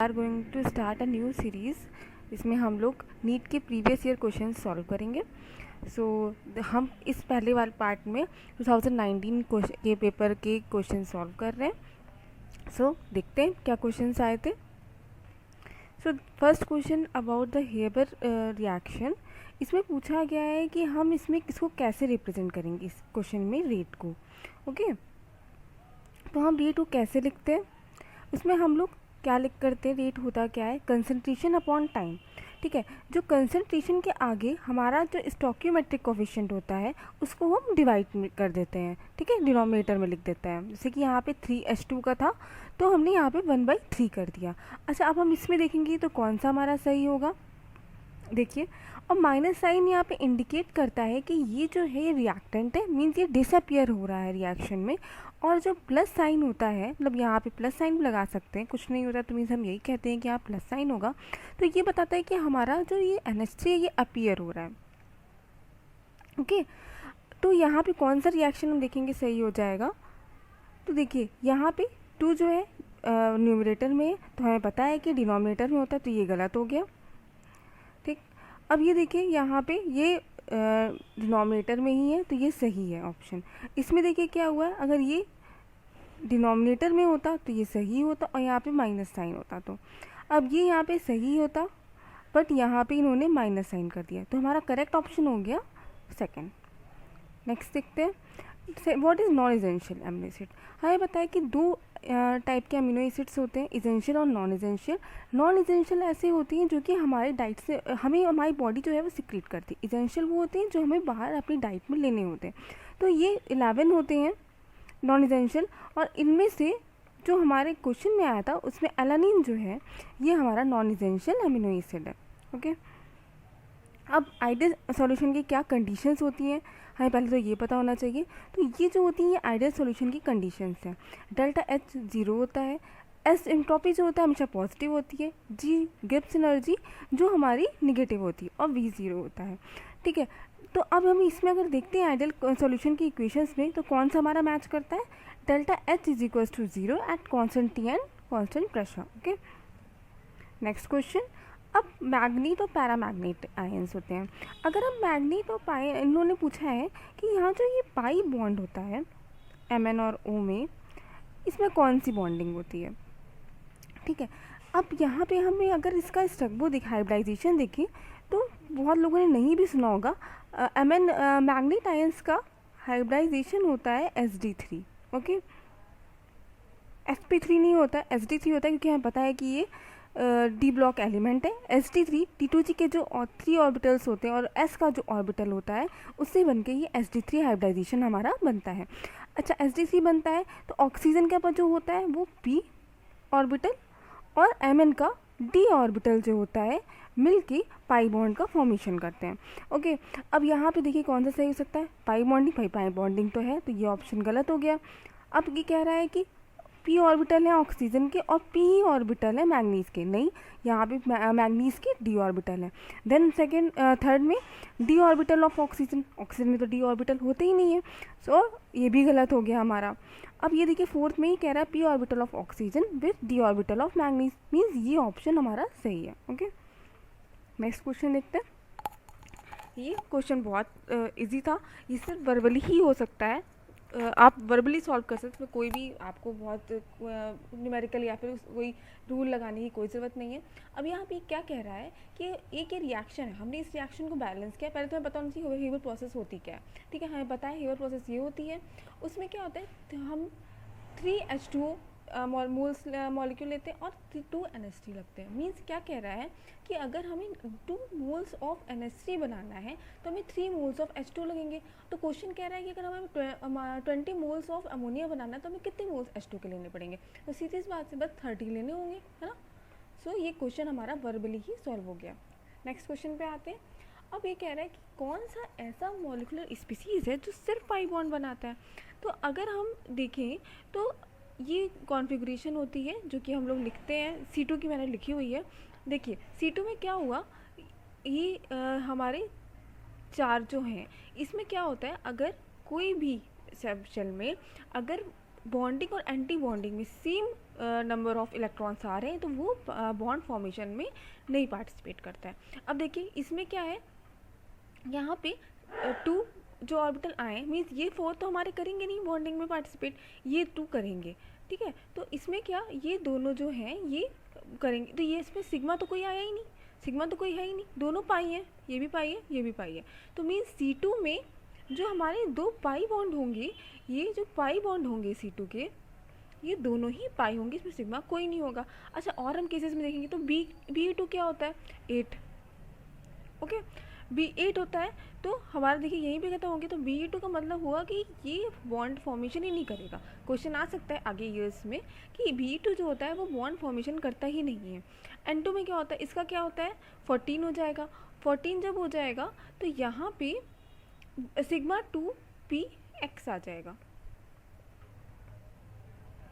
Are going to start a new series जिसमें हम लोग नीट के प्रीवियस ईयर क्वेश्चन सॉल्व करेंगे। हम इस पहले वाले पार्ट में 2019 के पेपर के क्वेश्चन सॉल्व कर रहे हैं। देखते हैं क्या क्वेश्चंस आए थे। First question about the Haber reaction. इसमें पूछा गया है कि हम इसमें किसको कैसे रिप्रेजेंट करेंगे, इस क्वेश्चन में रेट को। ओके, तो हम रेट को कैसे लिखते हैं, उसमें हम लोग क्या लिख करते हैं, रेट होता क्या है, कंसंट्रेशन अपॉन टाइम। ठीक है, जो कंसंट्रेशन के आगे हमारा जो स्टोइकियोमेट्रिक कोफिशिएंट होता है उसको हम डिवाइड कर देते हैं। ठीक है, डिनोमिनेटर में लिख देते हैं। जैसे कि यहाँ पे 3H2 का था तो हमने यहाँ पे 1/3 कर दिया। अच्छा, अब हम इसमें देखेंगे तो कौन सा हमारा सही होगा। देखिए, और माइनस साइन यहाँ पे इंडिकेट करता है कि ये जो है रिएक्टेंट है, मीन्स ये डिसअपियर हो रहा है रिएक्शन में। और जो प्लस साइन होता है, मतलब यहाँ पे प्लस साइन भी लगा सकते हैं, कुछ नहीं होता तो मीन्स हम यही कहते हैं कि यहाँ प्लस साइन होगा। तो ये बताता है कि हमारा जो ये NH3 है ये अपियर हो रहा है। ओके, तो यहाँ पे कौन सा रिएक्शन हम देखेंगे सही हो जाएगा। तो देखिए, यहाँ पे 2 जो है न्यूमरेटर में है, तो हमें पता है कि डिनोमिनेटर में होता है, तो ये गलत हो गया। ठीक, अब ये देखिए यहाँ पे ये डिनोमिनेटर में ही है तो ये सही है ऑप्शन। इसमें देखिए क्या हुआ है, अगर ये डिनोमिनेटर में होता तो ये सही होता और यहाँ पे माइनस साइन होता। तो अब ये यहाँ पे सही होता, बट यहाँ पे इन्होंने माइनस साइन कर दिया, तो हमारा करेक्ट ऑप्शन हो गया सेकंड। नेक्स्ट देखते हैं, what is non essential amino acid. हमें बताया कि 2 टाइप के अमीनो एसिड्स होते हैं, इसेंशियल और नॉन एसेंशियल। नॉन एसेंशियल ऐसे होती हैं जो कि हमारे डाइट से हमें हमारी बॉडी जो है वो सिक्रीट करती है। इसेंशियल वो होते हैं जो हमें बाहर अपनी डाइट में लेने होते हैं। तो ये 11 होते हैं नॉन एसेंशियल, और इनमें से जो हमारे क्वेश्चन में आया था उसमें एलानिन जो है ये हमारा नॉन एसेंशियल अमीनो एसिड है। ओके, अब आइडियल सॉल्यूशन की क्या कंडीशंस होती हैं, हमें पहले तो ये पता होना चाहिए। तो ये जो होती हैं ये आइडियल सॉल्यूशन की कंडीशंस हैं। डेल्टा H 0 होता है, S एंट्रोपी जो होता है हमेशा पॉजिटिव होती है, G गिब्स एनर्जी जो हमारी निगेटिव होती है, और V 0 होता है। ठीक है, तो अब हम इसमें अगर देखते हैं आइडियल सॉल्यूशन की इक्वेशंस में तो कौन सा हमारा मैच करता है, delta H is equals to 0 at constant T and constant pressure. Okay, next question. अब मैग्नीट और पैरामैग्नेट आयंस होते हैं। अगर हम मैग्नीट और इन्होंने पूछा है कि यहाँ जो ये पाई बॉन्ड होता है Mn और O में, इसमें कौन सी बॉन्डिंग होती है। ठीक है, अब यहाँ पे हमें अगर इसका स्ट्रक्चर हाइब्रिडाइजेशन देखें तो बहुत लोगों ने नहीं भी सुना होगा, मैग्नेट आयंस का हाइब्रिडाइजेशन होता है SD3। ओके, sp3 नहीं होता, SD3 होता है, क्योंकि हमें पता है कि ये डी ब्लॉक एलिमेंट है। sd3 T2G के जो 3 ऑर्बिटल्स होते हैं और s का जो ऑर्बिटल होता है उससे बन के ये sd3 हाइब्रिडाइजेशन हमारा बनता है। अच्छा, sd3 बनता है तो ऑक्सीजन का जो होता है वो p ऑर्बिटल और Mn का d ऑर्बिटल जो होता है मिलके पाई बॉन्ड का फॉर्मेशन करते हैं। ओके, अब यहाँ पे देखिए कौन सा सही हो सकता है, पाई बॉन्डिंग। पाई बॉन्डिंग तो है, तो ये ऑप्शन गलत हो गया। अब ये कह रहा है कि p ऑर्बिटल है ऑक्सीजन के और p ऑर्बिटल है मैग्नीज के, नहीं, यहाँ पे मैग्नीज के d ऑर्बिटल है। देन सेकेंड थर्ड में d orbital of oxygen, oxygen में तो d ऑर्बिटल होते ही नहीं है, सो ये भी गलत हो गया हमारा। अब ये देखिए फोर्थ में ही कह रहा है p orbital of oxygen with d orbital of manganese, means ये ऑप्शन हमारा सही है। ओके, नेक्स्ट क्वेश्चन देखते हैं। ये क्वेश्चन बहुत इजी था, ये सिर्फ वर्बली ही हो सकता है, आप वर्बली सॉल्व कर सकते हैं, कोई भी आपको बहुत न्यूमेरिकल या फिर कोई रूल लगाने की कोई ज़रूरत नहीं है। अब यहाँ पे क्या कह रहा है कि एक ये रिएक्शन है, हमने इस रिएक्शन को बैलेंस किया। पहले तो हमें पता होना चाहिए हेबर प्रोसेस होती क्या है। ठीक है, हमें पता है हेबर प्रोसेस ये होती है, उसमें क्या होता है, तो हम 3H2 मॉलिक्यूल लेते हैं और 2 NH3 लगते हैं। मीन्स क्या कह रहा है कि अगर हमें 2 मोल्स ऑफ NH3 बनाना है तो हमें 3 मोल्स ऑफ H2 लगेंगे। तो क्वेश्चन कह रहा है कि अगर हमें 20 मोल्स ऑफ अमोनिया बनाना है तो हमें कितने मोल्स H2 के लेने पड़ेंगे, तो सीधी सी बात से बस 30 लेने होंगे, है ना। सो ये क्वेश्चन हमारा वर्बली ही सॉल्व हो गया। नेक्स्ट क्वेश्चन पे आते हैं। अब ये कह रहा है कि कौन सा ऐसा मॉलिकुलर स्पीसीज़ है जो सिर्फ पाई बॉन्ड बनाता है। तो अगर हम देखें तो ये कॉन्फ़िगरेशन होती है जो कि हम लोग लिखते हैं, C2 की मैंने लिखी हुई है। देखिए C2 में क्या हुआ, ये हमारे 4 जो हैं इसमें क्या होता है, अगर कोई भी सब शेल में अगर बॉन्डिंग और एंटी बॉन्डिंग में सेम नंबर ऑफ इलेक्ट्रॉन्स आ रहे हैं तो वो बॉन्ड फॉर्मेशन में नहीं पार्टिसिपेट करता है। अब देखिए इसमें क्या है, यहाँ पे 2 जो ऑर्बिटल आए मीन्स ये 4 तो हमारे करेंगे नहीं बॉन्डिंग में पार्टिसिपेट, ये 2 करेंगे, ठीक है। तो इसमें क्या ये दोनों जो हैं ये करेंगे, तो ये इसमें सिग्मा तो कोई आया ही नहीं, सिग्मा तो कोई है ही नहीं, दोनों पाई हैं, ये भी पाई है ये भी पाई है। तो मीन्स C2 में जो हमारे 2 पाई बॉन्ड होंगे, ये जो पाई बॉन्ड होंगे C2 के, ये दोनों ही पाई होंगे, इसमें सिग्मा कोई नहीं होगा। अच्छा और हम केसेस में देखेंगे तो B2 क्या होता है 8, ओके B8 होता है। तो हमारा देखिए यहीं पे खत्म हो गया, तो B2 का मतलब हुआ कि ये बॉन्ड फॉर्मेशन ही नहीं करेगा। क्वेश्चन आ सकता है आगे ईयर्स में कि B2 जो होता है वो बॉन्ड फॉर्मेशन करता ही नहीं है। N2 में क्या होता है, इसका क्या होता है 14 हो जाएगा, 14 जब हो जाएगा तो यहाँ पे सिग्मा 2px आ जाएगा,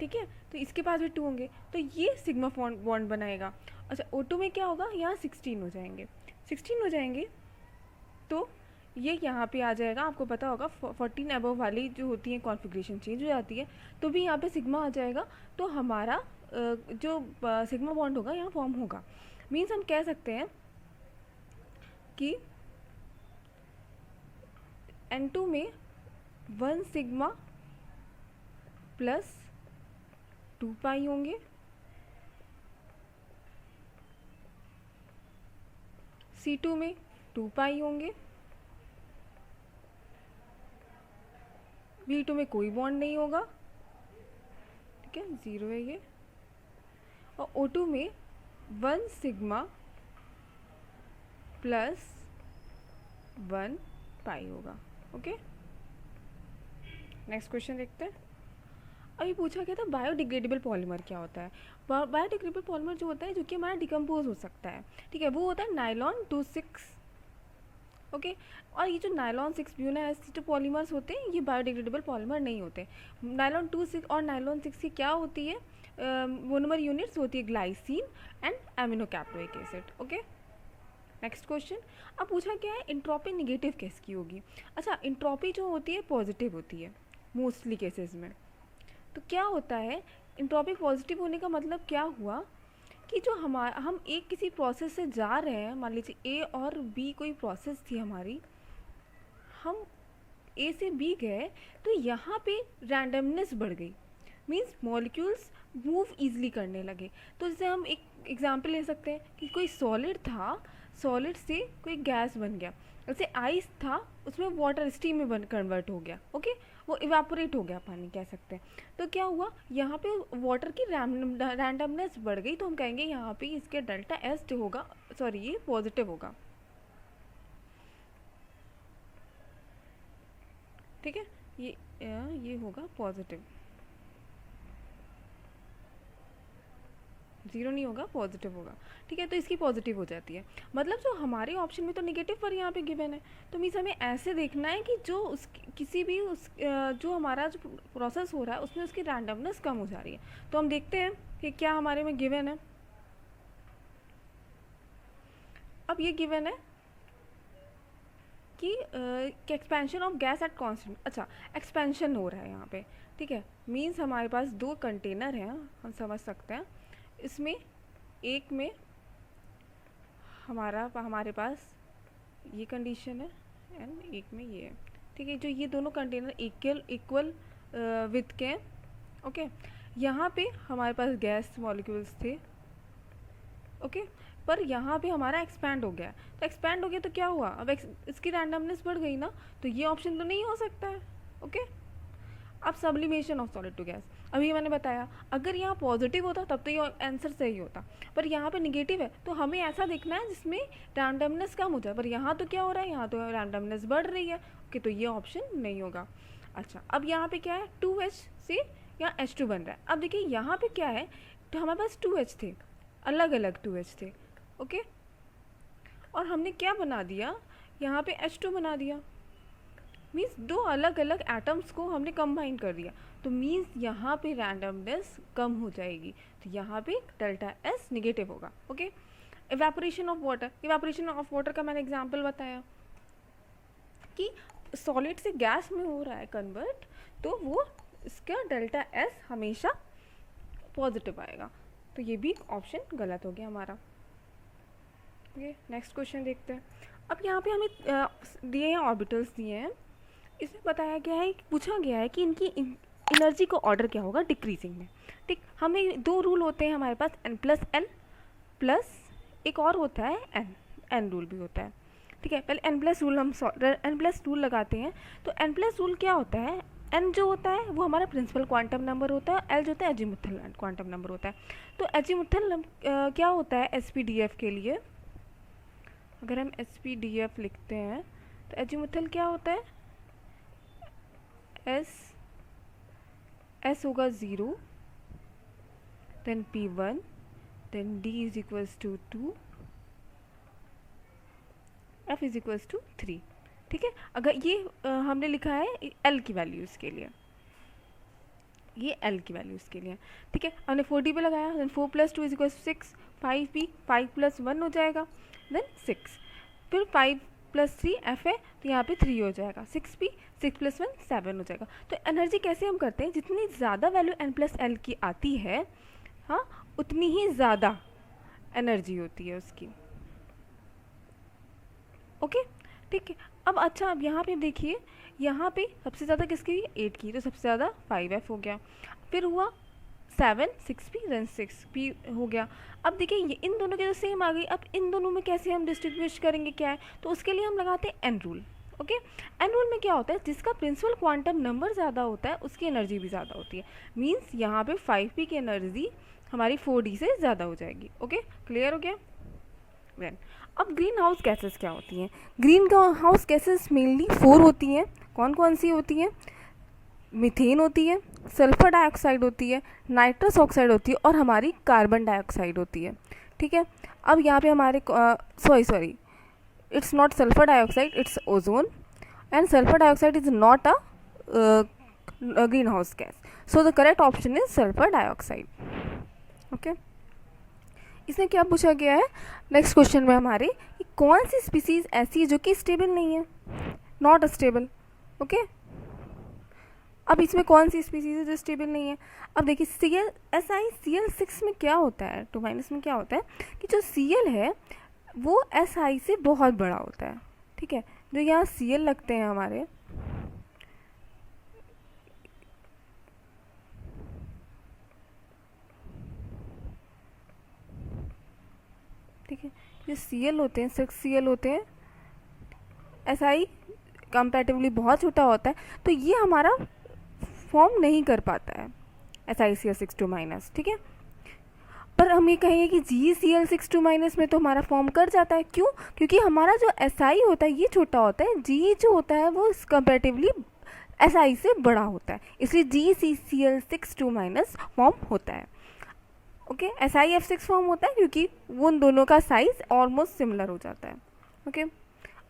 ठीक है। तो इसके पास भी 2 होंगे तो ये सिग्मा बॉन्ड बनाएगा। अच्छा O2 में क्या होगा, यहाँ 16 हो जाएंगे, 16 हो जाएंगे तो ये यहाँ पे आ जाएगा। आपको पता होगा 14 अबव वाली जो होती है कॉन्फ़िगरेशन चेंज हो जाती है, तो भी यहाँ पे सिग्मा आ जाएगा। तो हमारा जो सिग्मा बॉन्ड होगा यहाँ फॉर्म होगा। मीन्स हम कह सकते हैं कि N2 में 1 सिग्मा प्लस 2 पाई होंगे, C2 में 2 पाई होंगे, B2 में कोई बॉन्ड नहीं होगा, ठीक है 0 है ये, और O2 में 1 सिग्मा प्लस 1 पाई होगा, ओके। नेक्स्ट क्वेश्चन देखते हैं। अभी पूछा गया था बायोडिग्रेडेबल पॉलीमर क्या होता है। बायोडिग्रेडेबल पॉलीमर जो होता है जो कि हमारा डिकम्पोज हो सकता है, ठीक है, वो होता है नायलॉन 26, ओके। और ये जो नायलॉन 6 ब्यूना एसिड पॉलीमर्स होते हैं ये बायोडिग्रेडेबल पॉलीमर नहीं होते। नायलॉन 26 और नायलॉन 6 की क्या होती है मोनोमर यूनिट्स होती है glycine and aminocaproic acid, okay. Next question. अब पूछा क्या है इंट्रोपी निगेटिव किसकी होगी। अच्छा इंट्रोपी जो होती है पॉजिटिव होती है मोस्टली केसेस में। तो क्या होता है इंट्रोपी पॉजिटिव होने का मतलब क्या हुआ कि जो हम एक किसी प्रोसेस से जा रहे हैं, मान लीजिए ए और बी कोई प्रोसेस थी हमारी, हम ए से बी गए तो यहाँ पे रैंडमनेस बढ़ गई, मीन्स मॉलिक्यूल्स मूव ईजिली करने लगे। तो जैसे हम एक एग्जांपल ले सकते हैं कि कोई सॉलिड था, सॉलिड से कोई गैस बन गया, जैसे आइस था उसमें वाटर स्टीम में कन्वर्ट हो गया, ओके, वो इवेपोरेट हो गया पानी कह सकते हैं। तो क्या हुआ यहाँ पे वाटर की रैंडमनेस बढ़ गई, तो हम कहेंगे यहाँ पे इसके डेल्टा एस जो होगा, सॉरी ये पॉजिटिव होगा, ठीक है, ये होगा पॉजिटिव, 0 नहीं होगा पॉजिटिव होगा, ठीक है। तो इसकी पॉजिटिव हो जाती है, मतलब जो हमारे ऑप्शन में तो नेगेटिव पर यहाँ पे गिवन है। तो मीन्स हमें ऐसे देखना है कि जो किसी भी जो हमारा जो प्रोसेस हो रहा है उसमें उसकी रैंडमनेस कम हो जा रही है। तो हम देखते हैं कि क्या हमारे में गिवन है। अब ये गिवन है कि expansion of gas at constant. अच्छा एक्सपेंशन हो रहा है यहाँ पे, ठीक है, मीन्स हमारे पास 2 कंटेनर हैं, हम समझ सकते हैं। इसमें एक में हमारे पास ये कंडीशन है एंड एक में ये है, ठीक है। जो ये दोनों कंटेनर इक्वल विथ के हैं, ओके। यहाँ पे हमारे पास गैस मॉलिक्यूल्स थे, ओके, पर यहाँ पे हमारा एक्सपैंड हो गया। तो एक्सपैंड हो गया तो क्या हुआ, अब इसकी रैंडमनेस बढ़ गई ना, तो ये ऑप्शन तो नहीं हो सकता है, ओके। अब sublimation of solid to gas, अभी मैंने बताया अगर यहाँ पॉजिटिव होता तब तो ये आंसर सही होता, पर यहाँ पे निगेटिव है, तो हमें ऐसा देखना है जिसमें रैंडमनेस कम हो जाए। पर यहाँ तो क्या हो रहा है, यहाँ तो रैंडमनेस बढ़ रही है, ओके, तो ये ऑप्शन नहीं होगा। अच्छा अब यहाँ पे क्या है 2H से यहाँ H2 बन रहा है। अब देखिए यहाँ पे क्या है, तो हमारे पास 2H थे, अलग अलग 2H थे, ओके, और हमने क्या बना दिया, यहाँ पे H2 बना दिया, मीन्स 2 अलग अलग एटम्स को हमने कंबाइन कर दिया। तो मीन्स यहाँ पे रैंडमनेस कम हो जाएगी, तो यहाँ पे डेल्टा एस निगेटिव होगा, okay. Evaporation of water, evaporation of water का मैंने एग्जांपल बताया कि सॉलिड से गैस में हो रहा है कन्वर्ट, तो वो इसका डेल्टा एस हमेशा पॉजिटिव आएगा, तो ये भी ऑप्शन गलत हो गया हमारा। ओके, नेक्स्ट क्वेश्चन देखते हैं। अब यहाँ पे हमें दिए हैं ऑर्बिटल्स दिए हैं, इसमें बताया गया है, पूछा गया है कि इनकी एनर्जी का ऑर्डर क्या होगा डिक्रीजिंग में। ठीक, हमें दो रूल होते हैं हमारे पास, n प्लस एन प्लस एक और होता है एन रूल भी होता है। ठीक है, पहले n प्लस रूल हम n प्लस रूल लगाते हैं। तो n प्लस रूल क्या होता है, n जो होता है वो हमारा प्रिंसिपल क्वांटम नंबर होता है, l जो होता है एजीमुथल क्वांटम नंबर होता है। तो एजीमुथल क्या होता है SPDF के लिए, अगर हम SPDF लिखते हैं तो एजीमुथल क्या होता है, S होगा 0, then P1, then D is equals to 2, F is equals to 3। ठीक है, अगर ये हमने लिखा है L की वैल्यूज़ के लिए, ये L की वैल्यूज़ के लिए। ठीक है, हमने 4D पे लगाया, then 4 plus 2 is equal 6, 5B, 5 plus 1 हो जाएगा, देन 6, फिर 5 प्लस 3 F है तो यहाँ पे 3 हो जाएगा, 6B, 6 प्लस 1 7 हो जाएगा। तो एनर्जी कैसे हम करते हैं, जितनी ज़्यादा वैल्यू n प्लस एल की आती है, हाँ, उतनी ही ज़्यादा एनर्जी होती है उसकी। ओके, ठीक है। अब अच्छा, अब यहाँ पे देखिए, यहाँ पे सबसे ज़्यादा किसकी, 8 की, तो सबसे ज़्यादा 5F हो गया, फिर हुआ 7, 6P, देन 6P हो गया। अब देखिए ये इन दोनों के तो सेम आ गई, अब इन दोनों में कैसे हम डिस्ट्रीब्यूट करेंगे, क्या है, तो उसके लिए हम लगाते हैं N rule. Okay, N rule में क्या होता है, जिसका प्रिंसिपल क्वांटम नंबर ज़्यादा होता है उसकी एनर्जी भी ज़्यादा होती है। मीन्स यहाँ पे 5P की एनर्जी हमारी 4D से ज़्यादा हो जाएगी। ओके, क्लियर हो गया। देन अब ग्रीन हाउस गैसेस क्या होती हैं, ग्रीन हाउस गैसेस मेनली 4 होती हैं। कौन कौन सी होती हैं, मीथेन होती है, सल्फर डाइऑक्साइड होती है, नाइट्रस ऑक्साइड होती है, और हमारी कार्बन डाइऑक्साइड होती है। ठीक है, अब यहाँ पे हमारे sorry it's not sulphur dioxide, it's ozone, and sulphur dioxide is not a green house gas, so the correct option is sulphur dioxide. Okay, इसमें क्या पूछा गया है नेक्स्ट क्वेश्चन में हमारे, कि कौन सी स्पीसीज ऐसी है जो कि स्टेबल नहीं है, नॉट स्टेबल। ओके, अब इसमें कौन सी स्पीसीज है जो स्टेबल नहीं है। अब देखिए Cl6 में क्या होता है, 2- में क्या होता है कि जो Cl है वो Si से बहुत बड़ा होता है। ठीक है, जो यहाँ Cl लगते हैं हमारे, ठीक है, जो Cl होते हैं, 6 Cl होते हैं, Si कंपैरेटिवली बहुत छोटा होता है, तो ये हमारा फॉर्म नहीं कर पाता है SiCl6 ठीक है। पर हम ये कहेंगे कि GeCl6 में तो हमारा फॉर्म कर जाता है। क्यों, क्योंकि हमारा जो Si होता है ये छोटा होता है, Ge जो होता है वो कंपैरेटिवली Si से बड़ा होता है, इसलिए GeCl6 फॉर्म होता है। ओके, SiF6 फॉर्म होता है क्योंकि वो उन दोनों का साइज ऑलमोस्ट सिमिलर हो जाता है। ओके,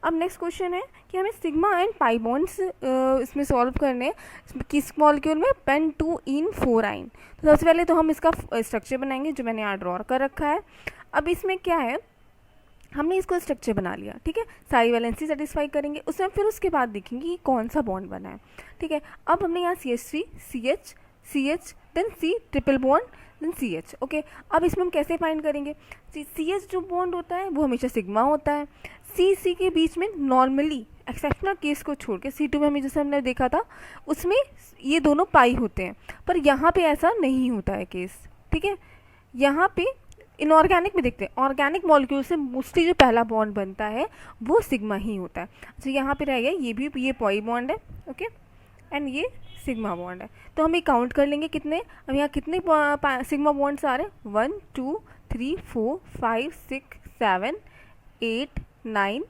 अब नेक्स्ट क्वेश्चन है कि हमें सिग्मा एंड पाई बॉन्ड्स इसमें सॉल्व करने हैं किस मॉलिक्यूल में, पेंटूइन-4-आइन। तो सबसे पहले तो हम इसका स्ट्रक्चर बनाएंगे जो मैंने यहाँ ड्रॉ कर रखा है। अब इसमें क्या है, हमने इसको स्ट्रक्चर बना लिया, ठीक है, सारी वैलेंसी सेटिस्फाई करेंगे उसमें, फिर उसके बाद देखेंगे कि कौन सा बॉन्ड बना है। ठीक है, अब हमने यहाँ CH3, CH, CH, then C triple bond, then CH। Okay, अब इसमें हम कैसे फाइंड करेंगे, CH जो बॉन्ड होता है वो हमेशा सिग्मा होता है, C के बीच में नॉर्मली एक्सेप्शनल केस को छोड़ के C2 में हमें जैसे हमने देखा था उसमें ये दोनों पाई होते हैं, पर यहाँ पे ऐसा नहीं होता है केस। ठीक है, यहाँ पे इनऑर्गेनिक में देखते हैं, ऑर्गेनिक मॉलिक्यूल से मोस्टली जो पहला बॉन्ड बनता है वो सिग्मा ही होता है। अच्छा, यहाँ पे रह गया ये भी, ये पाई बॉन्ड है, ओके, एंड ये सिग्मा बॉन्ड है। तो हम ये काउंट कर लेंगे कितने, अब यहाँ कितने सिग्मा बॉन्ड्स आ रहे हैं, 1 2 3 4 5 6 7 8 9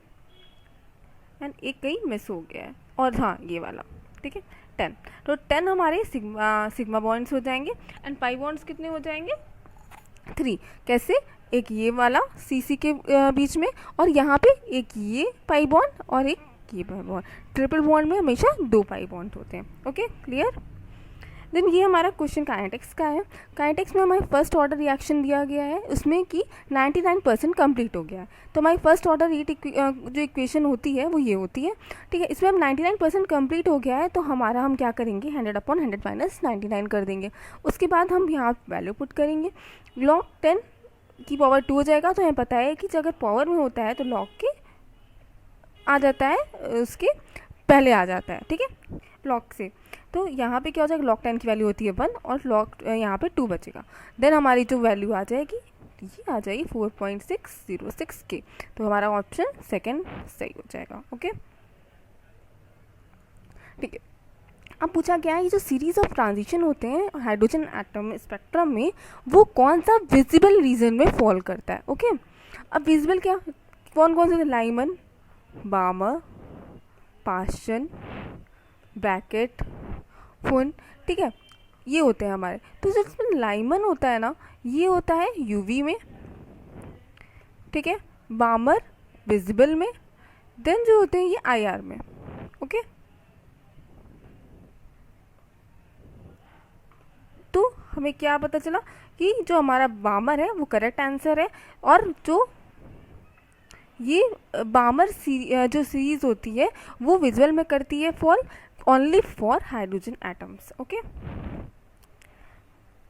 एंड एक कहीं मिस हो गया है, और हाँ ये वाला, ठीक है 10। तो 10 हमारे सिग्मा बॉन्ड्स हो जाएंगे, एंड पाई बॉन्ड्स कितने हो जाएंगे, 3। कैसे, एक ये वाला CC के बीच में, और यहाँ पे एक ये पाई बॉन्ड और एक ये पाई बॉन्ड। ट्रिपल बॉन्ड में हमेशा 2 पाई बॉन्ड होते हैं। Okay, clear. देन ये हमारा क्वेश्चन काइनेटिक्स का है। काइनेटिक्स में हमारे फर्स्ट ऑर्डर रिएक्शन दिया गया है, उसमें कि 99% कंप्लीट हो गया है। तो हमारी फर्स्ट ऑर्डर हीट जो इक्वेशन होती है वो ये होती है, ठीक है। इसमें अब 99% कंप्लीट हो गया है, तो हमारा हम क्या करेंगे, 100/100 माइनस 99 कर देंगे। उसके बाद हम यहाँ वैल्यू पुट करेंगे, log 10 की पावर 2 हो जाएगा। तो हमें पता है कि अगर पावर में होता है तो log के आ जाता है, उसके पहले आ जाता है, ठीक है, log से। तो यहाँ पे क्या हो जाएगा, log 10 की वैल्यू होती है 1 और log यहाँ पे 2 बचेगा। देन हमारी जो वैल्यू आ जाएगी ये आ जाएगी 4.606 के। तो हमारा ऑप्शन सेकंड सही हो जाएगा। ओके, ठीक है। अब पूछा गया है ये जो सीरीज ऑफ ट्रांजिशन होते हैं हाइड्रोजन एटम स्पेक्ट्रम में, वो कौन सा विजिबल रीजन में फॉल करता है। ओके, अब विजिबल क्या कौन कौन से, लाइमन, बामर, पास्चन, ब्रैकेट, फुन, ठीक है, ये होते हैं हमारे। तो जो इसमें लाइमन होता है ना, ये होता है यूवी में, ठीक है, बामर विजिबल में, देन जो होते हैं ये आईआर में। ओके, तो हमें क्या पता चला कि जो हमारा बामर है वो करेक्ट आंसर है, और जो ये बामर जो सीरीज होती है वो विजुअल में करती है fall only for hydrogen atoms. Okay,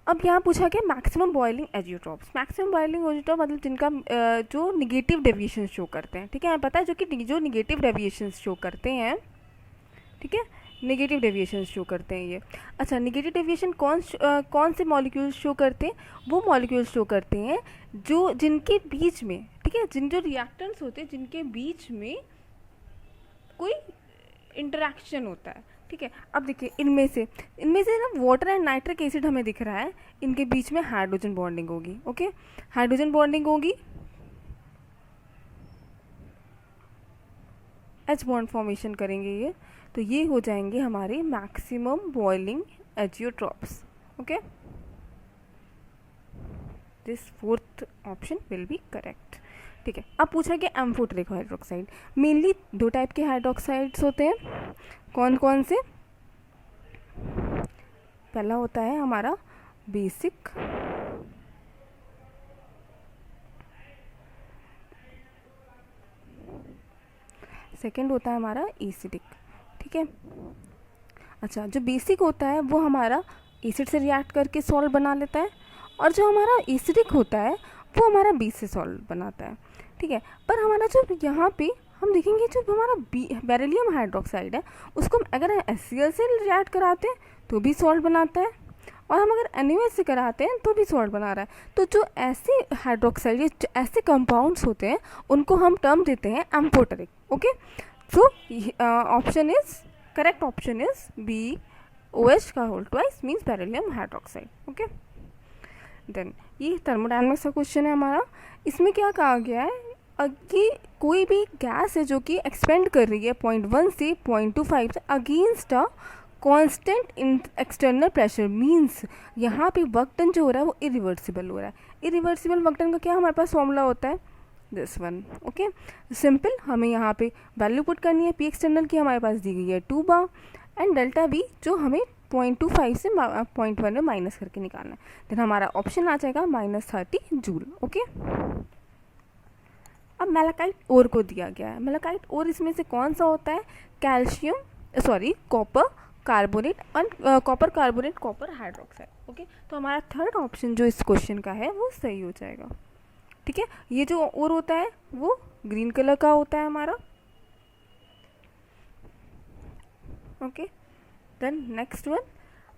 अब यहाँ पूछा गया maximum boiling azeotropes. Maximum boiling azeotrope मतलब जिनका जो निगेटिव डेविएशन शो करते हैं, ठीक है, हमें पता है जो निगेटिव डेविएशन शो करते हैं, ठीक है, नेगेटिव डेविएशन शो करते हैं ये। अच्छा, नेगेटिव डेविएशन कौन से मॉलिक्यूल शो करते हैं, वो मॉलिक्यूल शो करते हैं जो जिनके बीच में, ठीक है, जो रिएक्टेंट्स होते हैं जिनके बीच में कोई इंटरेक्शन होता है, ठीक है। अब देखिए इनमें से ना वाटर एंड नाइट्रिक एसिड हमें दिख रहा है, इनके बीच में हाइड्रोजन बॉन्डिंग होगी। ओके, हाइड्रोजन बॉन्डिंग होगी, एच बॉन्ड फॉर्मेशन करेंगे ये, तो ये हो जाएंगे हमारे maximum boiling azeotropes. Okay, this fourth option will be correct, ठीक है। अब पूछा गया एम्फोटेरिक हाइड्रोक्साइड। मेनली दो टाइप के हाइड्रोक्साइड्स होते हैं, कौन कौन से, पहला होता है हमारा बेसिक, सेकंड होता है हमारा एसिडिक, ठीक है। अच्छा, जो बेसिक होता है वो हमारा एसिड से रिएक्ट करके सॉल्ट बना लेता है, और जो हमारा एसिडिक होता है वो हमारा बेस से सॉल्ट बनाता है, ठीक है। पर हमारा जो यहाँ पे हम देखेंगे जो हमारा बेरिलियम हाइड्रोक्साइड है उसको हम अगर HCl से रिएक्ट कराते हैं तो भी सॉल्ट बनाता है, और हम अगर NaOH से कराते हैं तो भी सॉल्ट बना रहा है। तो जो ऐसे हाइड्रोक्साइड ऐसे कंपाउंड्स होते हैं उनको हम टर्म देते हैं amphoteric. Okay, so option is correct, option is B, OH का whole twice means beryllium hydroxide. Okay, then ये थर्मोडायनामिक्स का क्वेश्चन है हमारा। इसमें क्या कहा गया है कि कोई भी गैस है जो कि एक्सपेंड कर रही है 0.1 से 0.25 से against a constant in external pressure, means यहाँ पे वर्क डन जो हो रहा है वो इरिवर्सिबल हो रहा है। इरिवर्सिबल वर्क डन का क्या हमारे पास फॉर्मूला होता है, दिस वन। ओके, सिंपल, हमें यहाँ पे वैल्यू पुट करनी है, पी एक्सटर्नल की हमारे पास दी गई है 2 बार, एंड डेल्टा वी जो हमें 0.25 से 0.1 में माइनस करके निकालना है। देन हमारा ऑप्शन आ जाएगा -30 जूल। ओके, अब मेलाकाइट ओर को दिया गया है। मेलाकाइट ओर इसमें से कौन सा होता है, कॉपर कार्बोनेट और copper carbonate copper hydroxide. Okay, तो हमारा थर्ड ऑप्शन जो इस क्वेश्चन का है वो सही हो जाएगा, ठीक है। ये जो ओर होता है वो ग्रीन कलर का होता है हमारा। Okay, then next one.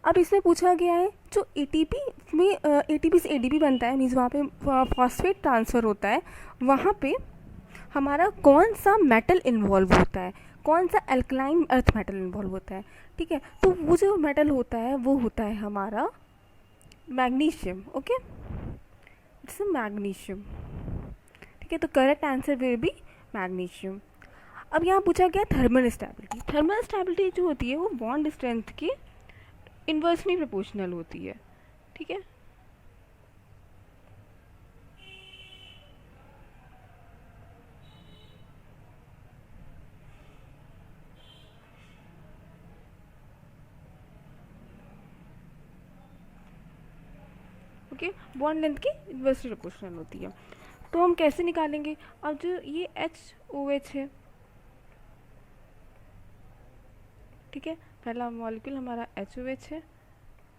अब इसमें पूछा गया है जो एटीपी में एटीपी से एडीपी बनता है, मीन्स वहाँ पे फॉस्फेट ट्रांसफ़र होता है, वहाँ पे हमारा कौन सा मेटल इन्वॉल्व होता है, कौन सा एल्कलाइन अर्थ मेटल इन्वॉल्व होता है, ठीक है। तो वो जो मेटल होता है वो होता है हमारा मैग्नीशियम। ओके, इट्स मैग्नीशियम, ठीक है। तो correct answer will be magnesium. अब यहाँ पूछा गया थर्मल स्टेबिलिटी। थर्मल स्टेबिलिटी जो होती है वो बॉन्ड स्ट्रेंथ की इन्वर्सली प्रोपोर्शनल होती है, ठीक है। ओके, बॉन्ड लेंथ की इन्वर्सली प्रोपोर्शनल होती है। तो हम कैसे निकालेंगे? अब जो ये HOH है, ठीक है, पहला मॉलिक्यूल हमारा HOH है,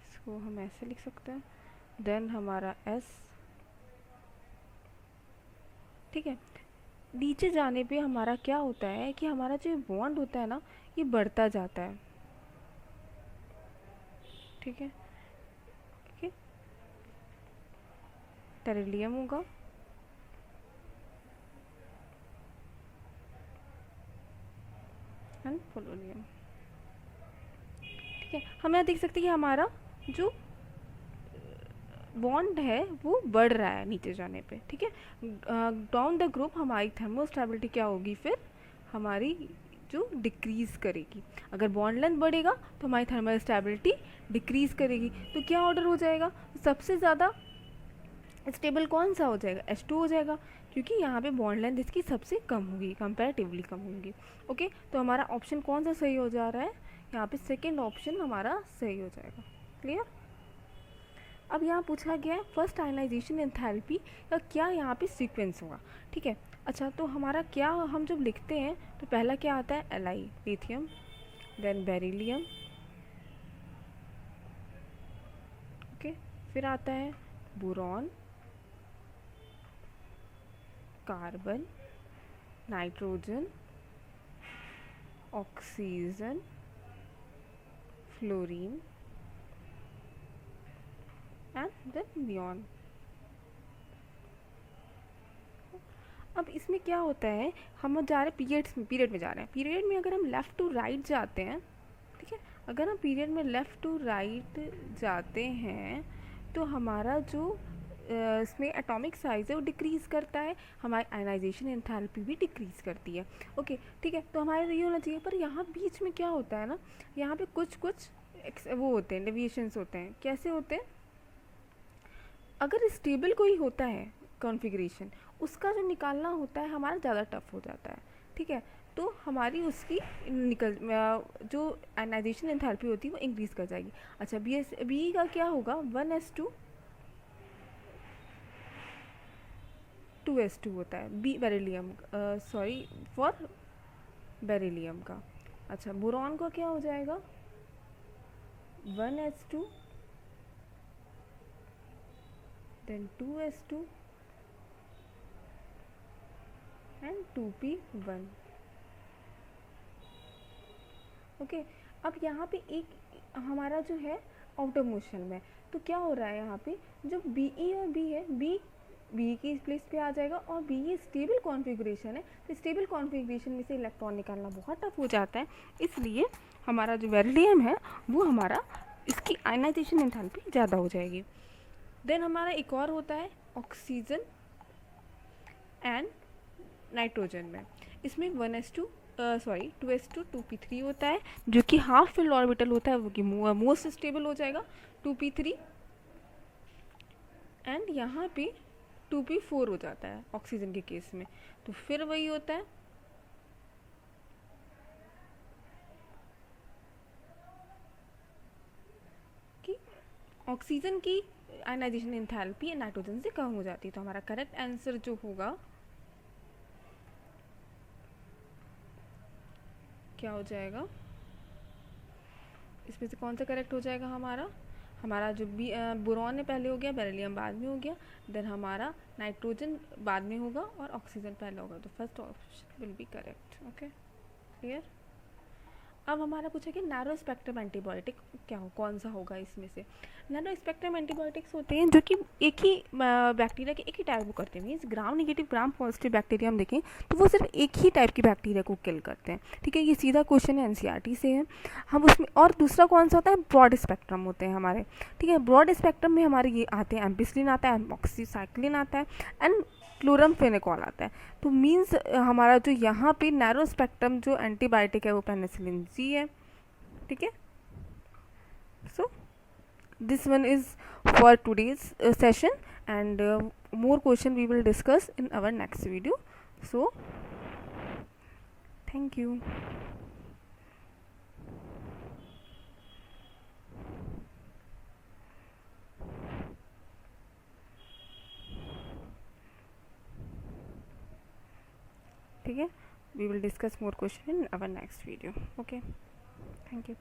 इसको हम ऐसे लिख सकते हैं, देन हमारा S, ठीक है। नीचे जाने पे हमारा क्या होता है कि हमारा जो बॉन्ड होता है ना, ये बढ़ता जाता है, ठीक है, ठीक है, टेरिलियम होगा, एंड पोलोनियम, ठीक है। हम यहाँ देख सकते हैं कि हमारा जो बॉन्ड है वो बढ़ रहा है नीचे जाने पे, ठीक है। डाउन द ग्रुप हमारी थर्मोस्टेबिलिटी क्या होगी, फिर हमारी जो डिक्रीज करेगी। अगर बॉन्ड लेंथ बढ़ेगा तो हमारी थर्मल स्टेबिलिटी डिक्रीज करेगी। तो क्या ऑर्डर हो जाएगा? सबसे ज़्यादा स्टेबल कौन सा हो जाएगा? H2 हो जाएगा, क्योंकि यहाँ पे बॉन्ड लेंथ इसकी सबसे कम होगी, कंपैरेटिवली कम होगी। ओके, तो हमारा ऑप्शन कौन सा सही हो जा रहा है? यहाँ पे सेकेंड ऑप्शन हमारा सही हो जाएगा। क्लियर? अब यहाँ पूछा गया है फर्स्ट आयनाइजेशन एंथैल्पी का क्या यहाँ पे सीक्वेंस होगा, ठीक है। अच्छा, तो हमारा क्या, हम जब लिखते हैं तो पहला क्या आता है? Li, lithium, then beryllium, okay, फिर आता है boron, carbon, nitrogen, oxygen, fluorine and then neon. अब इसमें क्या होता है, हम जा रहे हैं पीरियड में जा रहे हैं। पीरियड में अगर हम लेफ़्ट टू राइट जाते हैं, ठीक है, अगर हम पीरियड में लेफ़्ट टू राइट जाते हैं तो हमारा जो इसमें एटॉमिक साइज़ है वो डिक्रीज़ करता है, हमारी आयनाइजेशन एंथैल्पी भी डिक्रीज़ करती है। ओके, ठीक है, तो हमारे ये होना चाहिए। पर यहाँ बीच में क्या होता है ना, यहाँ पे कुछ वो होते हैं, डेविएशंस होते हैं। कैसे होते हैं? अगर स्टेबल कोई होता है कॉन्फ़िगरेशन, उसका जो निकालना होता है हमारा ज़्यादा टफ हो जाता है, ठीक है। तो हमारी उसकी जो आयनाइजेशन एंथैल्पी होती है वो इंक्रीज़ कर जाएगी। अच्छा, बी का क्या होगा? 1s2 2s2 होता है B beryllium, sorry for beryllium का। अच्छा, बोरॉन का क्या हो जाएगा? 1s2 then 2s2 and 2p1। Okay, अब यहाँ पे एक हमारा जो है आउट ऑफ मोशन में, तो क्या हो रहा है यहाँ पे, जो BE और B है, बी की प्लेस पे आ जाएगा, और बी ये स्टेबल कॉन्फ़िगरेशन है, तो स्टेबल कॉन्फ़िगरेशन में से इलेक्ट्रॉन निकालना बहुत टफ हो जाता है। इसलिए हमारा जो बेरिलियम है वो हमारा, इसकी आयनाइजेशन एंथैल्पी ज़्यादा हो जाएगी। देन हमारा एक और होता है ऑक्सीजन एंड नाइट्रोजन में। इसमें 2s2 2p3 होता है, जो कि हाफ फिल्ड ऑर्बिटल होता है, वो कि मोस्ट स्टेबल हो जाएगा 2p3, एंड यहाँ पे 2p4 हो जाता है ऑक्सीजन के केस में। तो फिर वही होता है कि ऑक्सीजन की आयनाइजेशन एंथैल्पी नाइट्रोजन से कम हो जाती है। तो हमारा करेक्ट आंसर जो होगा क्या हो जाएगा? इसमें से कौन सा करेक्ट हो जाएगा? हमारा जो बोरॉन ने पहले हो गया, बेरिलियम बाद में हो गया, देन हमारा नाइट्रोजन बाद में होगा और ऑक्सीजन पहले होगा। तो first option will be correct. Okay, clear? अब हमारा पूछा कि नैरो स्पेक्ट्रम एंटीबायोटिक कौन सा होगा इसमें से? नैरो स्पेक्ट्रम एंटीबायोटिक्स होते हैं जो कि एक ही बैक्टीरिया के एक ही टाइप को करते हैं। Means gram negative gram positive bacteria हम देखें तो वो सिर्फ एक ही टाइप की बैक्टीरिया को किल करते हैं, ठीक है। ये सीधा क्वेश्चन है, NCERT से है। हम उसमें, और दूसरा कौन सा होता है? ब्रॉड स्पेक्ट्रम होते हैं हमारे, ठीक है। ब्रॉड स्पेक्ट्रम में हमारे ये आते हैं, एम्पिसिलिन आता है, एमॉक्सीसाइक्लिन आता है एंड क्लोरमफेनिकॉल आता है। तो मीन्स हमारा जो यहाँ पे नैरो स्पेक्ट्रम जो एंटीबायोटिक है वो पेनिसिलिन जी है, ठीक है। सो this one is for today's session, and more question we will discuss in our next video. So thank you. ठीक है, we will discuss more question in our next video. Okay, thank you.